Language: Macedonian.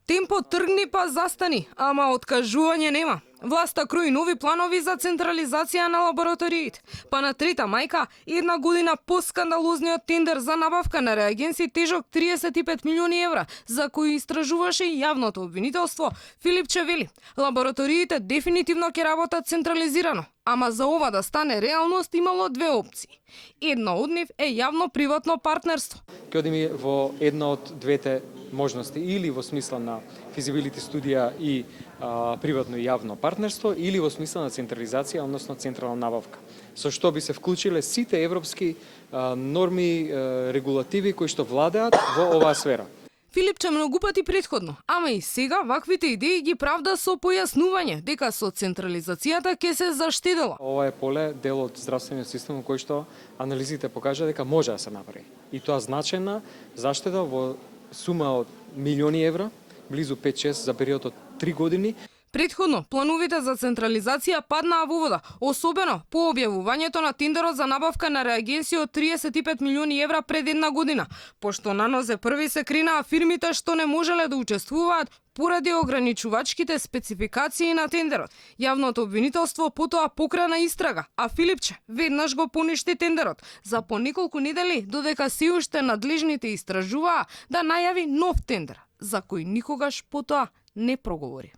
Темпо тргни па застани, ама откажување нема. Власта крои нови планови за централизација на лабораториите. Па на трета мајка, една година по скандалозниот тендер за набавка на реагенси тежок 35 милиони евра, за кои истражуваше јавното обвинителство, Филипче вели: лабораториите дефинитивно ќе работат централизирано, ама за ова да стане реалност имало две опции. Една од нив е јавно-приватно партнерство. Ќе одиме во една од двете можности, или во смисла на физибилити студија и приватно и јавно партнерство, или во смисла на централизација, односно централна набавка. Со што би се вклучиле сите европски норми, регулативи кои што владеат во оваа сфера. Филипче многу пати претходно, ама и сега ваквите идеи ги правда со појаснување дека со централизацијата ќе се заштедела. Ова е поле дел од здравствениот систем кој што анализите покажа дека може да се направи. И тоа значајна заштеда во сума од милиони евра, близу 5-6 за период од 3 години. Претходно, плановите за централизација паднаа во вода, особено по објавувањето на тендерот за набавка на реагенси од 35 милиони евра пред една година, пошто на нозе први се кренаа фирмите што не можеле да учествуваат поради ограничувачките спецификации на тендерот. Јавното обвинителство потоа покрена истрага, а Филипче веднаш го поништи тендерот за по неколку недели, додека се уште надлежните истражуваа да најави нов тендер, за кој никогаш потоа не проговори.